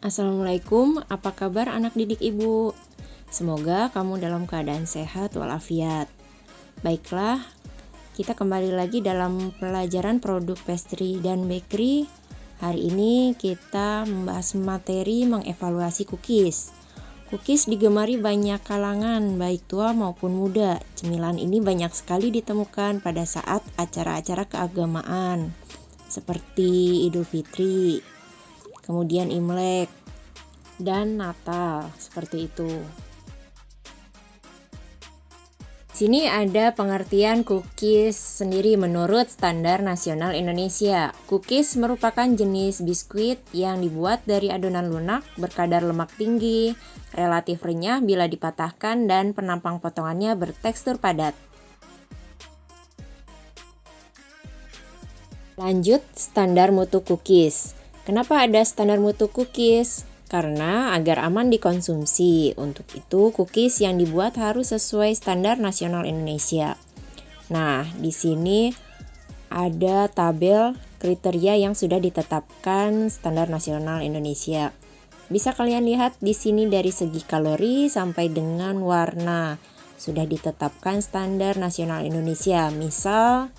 Assalamualaikum, apa kabar anak didik ibu? Semoga kamu dalam keadaan sehat walafiat. Baiklah, kita kembali lagi dalam pelajaran produk pastry dan bakery. Hari ini kita membahas materi mengevaluasi cookies. Cookies digemari banyak kalangan, baik tua maupun muda. Cemilan ini banyak sekali ditemukan pada saat acara-acara keagamaan, seperti Idul Fitri, kemudian Imlek, dan Natal, seperti itu. Sini ada pengertian cookies sendiri menurut Standar Nasional Indonesia. Cookies merupakan jenis biskuit yang dibuat dari adonan lunak berkadar lemak tinggi, relatif renyah bila dipatahkan, dan penampang potongannya bertekstur padat. Lanjut, standar mutu cookies. Kenapa ada standar mutu cookies? Karena agar aman dikonsumsi. Untuk itu, cookies yang dibuat harus sesuai standar nasional Indonesia. Nah, di sini ada tabel kriteria yang sudah ditetapkan standar nasional Indonesia. Bisa kalian lihat di sini dari segi kalori sampai dengan warna. Sudah ditetapkan standar nasional Indonesia. Misal,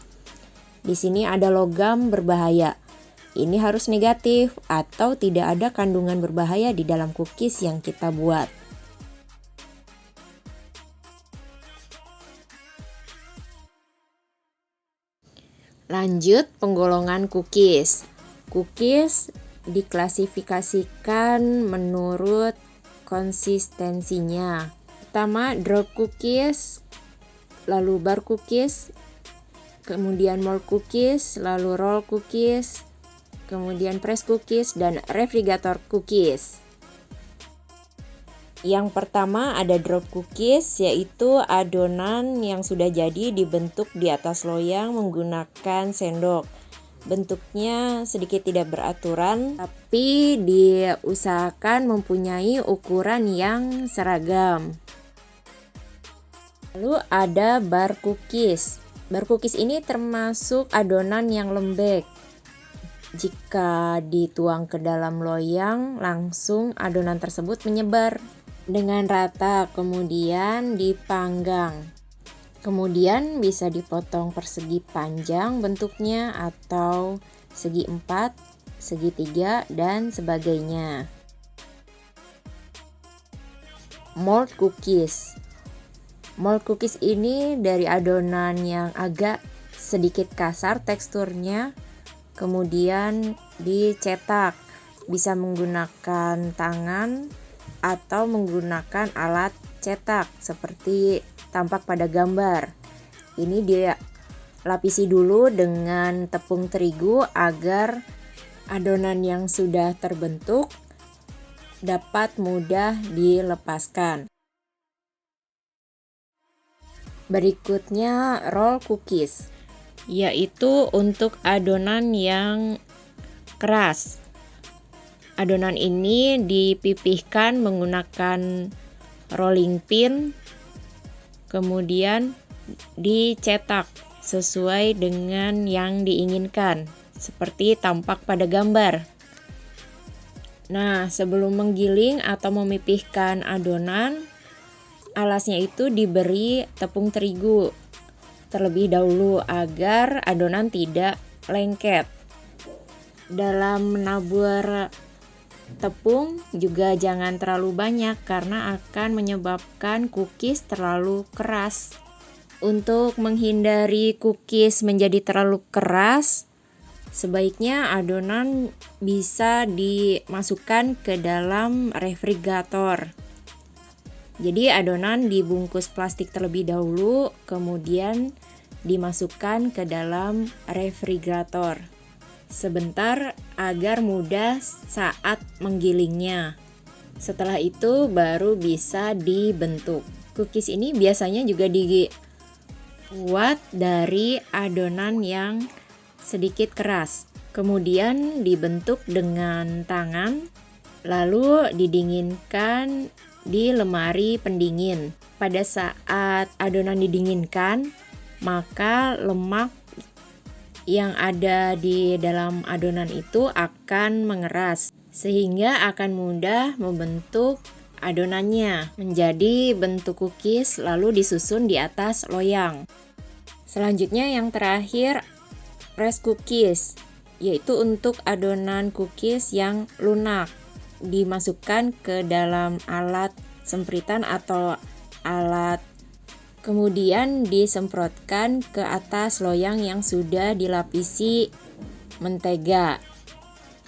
di sini ada logam berbahaya. Ini harus negatif atau tidak ada kandungan berbahaya di dalam cookies yang kita buat. Lanjut, penggolongan cookies. Cookies diklasifikasikan menurut konsistensinya. Pertama, drop cookies, lalu bar cookies, kemudian mold cookies, lalu roll cookies, kemudian press cookies, dan refrigerator cookies. Yang pertama ada drop cookies, yaitu adonan yang sudah jadi dibentuk di atas loyang menggunakan sendok. Bentuknya sedikit tidak beraturan, tapi diusahakan mempunyai ukuran yang seragam. Lalu ada bar cookies. Bar cookies ini termasuk adonan yang lembek. Jika dituang ke dalam loyang, langsung adonan tersebut menyebar dengan rata, kemudian dipanggang. Kemudian bisa dipotong persegi panjang bentuknya atau segi 4, segi 3, dan sebagainya. Mold cookies. Mold cookies ini dari adonan yang agak sedikit kasar teksturnya, kemudian dicetak, bisa menggunakan tangan atau menggunakan alat cetak seperti tampak pada gambar. Ini dia lapisi dulu dengan tepung terigu agar adonan yang sudah terbentuk dapat mudah dilepaskan. Berikutnya roll cookies, yaitu untuk adonan yang keras. Adonan ini dipipihkan menggunakan rolling pin, kemudian dicetak sesuai dengan yang diinginkan, seperti tampak pada gambar. Nah, sebelum menggiling atau memipihkan adonan, alasnya itu diberi tepung terigu terlebih dahulu agar adonan tidak lengket. Dalam menabur tepung juga jangan terlalu banyak karena akan menyebabkan cookies terlalu keras. Untuk menghindari cookies menjadi terlalu keras, sebaiknya adonan bisa dimasukkan ke dalam refrigerator. Jadi adonan dibungkus plastik terlebih dahulu, kemudian dimasukkan ke dalam refrigerator sebentar agar mudah saat menggilingnya. Setelah itu baru bisa dibentuk. Cookies ini biasanya juga dibuat dari adonan yang sedikit keras. Kemudian dibentuk dengan tangan, lalu didinginkan di lemari pendingin. Pada saat adonan didinginkan, maka lemak yang ada di dalam adonan itu akan mengeras sehingga akan mudah membentuk adonannya menjadi bentuk cookies lalu disusun di atas loyang. Selanjutnya yang terakhir, press cookies, yaitu untuk adonan cookies yang lunak dimasukkan ke dalam alat sempritan atau alat, kemudian disemprotkan ke atas loyang yang sudah dilapisi mentega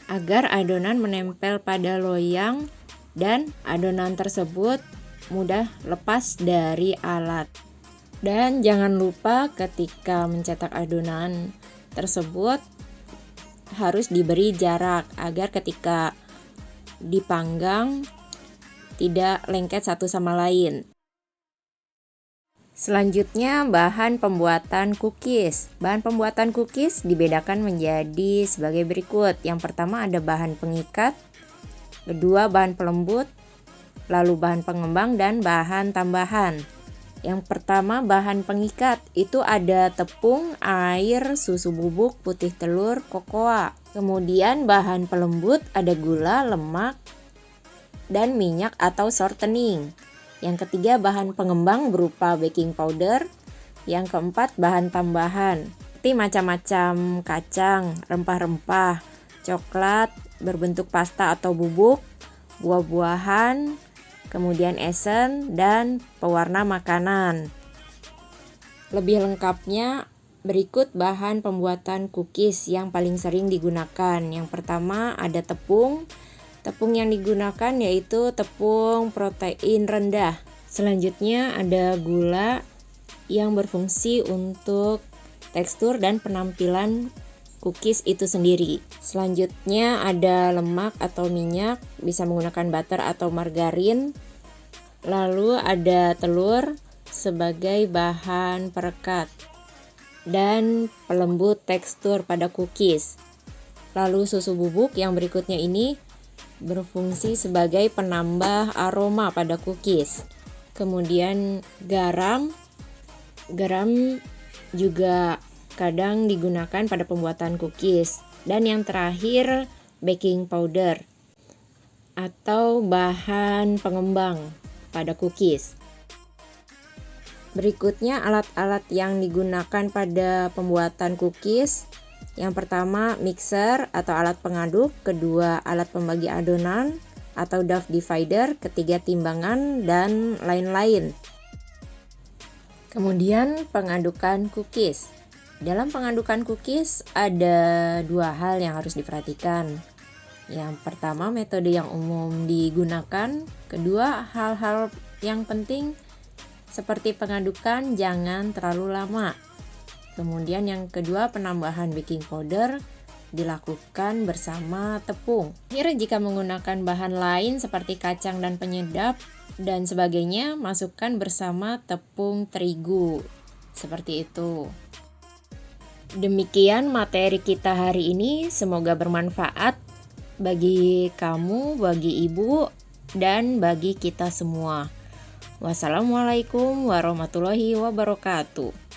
agar adonan menempel pada loyang dan adonan tersebut mudah lepas dari alat. Dan jangan lupa ketika mencetak adonan tersebut harus diberi jarak agar ketika dipanggang tidak lengket satu sama lain. Selanjutnya, bahan pembuatan cookies. Bahan pembuatan cookies dibedakan menjadi sebagai berikut. Yang pertama ada bahan pengikat, kedua bahan pelembut, lalu bahan pengembang dan bahan tambahan. Yang pertama bahan pengikat, itu ada tepung, air, susu bubuk, putih telur, kokoa. Kemudian bahan pelembut ada gula, lemak, dan minyak atau shortening. Yang ketiga bahan pengembang berupa baking powder. Yang keempat bahan tambahan seperti macam-macam kacang, rempah-rempah, coklat berbentuk pasta atau bubuk, buah-buahan, kemudian esen dan pewarna makanan. Lebih lengkapnya berikut bahan pembuatan cookies yang paling sering digunakan. Yang pertama ada tepung. Tepung yang digunakan yaitu tepung protein rendah. Selanjutnya ada gula yang berfungsi untuk tekstur dan penampilan cookies itu sendiri. Selanjutnya ada lemak atau minyak, bisa menggunakan butter atau margarin. Lalu ada telur sebagai bahan perekat dan pelembut tekstur pada cookies. Lalu susu bubuk yang berikutnya ini berfungsi sebagai penambah aroma pada cookies. Kemudian garam juga kadang digunakan pada pembuatan cookies. Dan yang terakhir baking powder atau bahan pengembang pada cookies. Berikutnya alat-alat yang digunakan pada pembuatan cookies. Yang pertama mixer atau alat pengaduk, kedua alat pembagi adonan atau dough divider, ketiga timbangan dan lain-lain. Kemudian pengadukan cookies. Dalam pengadukan cookies ada dua hal yang harus diperhatikan. Yang pertama metode yang umum digunakan, kedua hal-hal yang penting seperti pengadukan jangan terlalu lama. Kemudian yang kedua penambahan baking powder dilakukan bersama tepung. Akhirnya jika menggunakan bahan lain seperti kacang dan penyedap dan sebagainya, masukkan bersama tepung terigu. Seperti itu. Demikian materi kita hari ini, semoga bermanfaat bagi kamu, bagi ibu, dan bagi kita semua. Wassalamualaikum warahmatullahi wabarakatuh.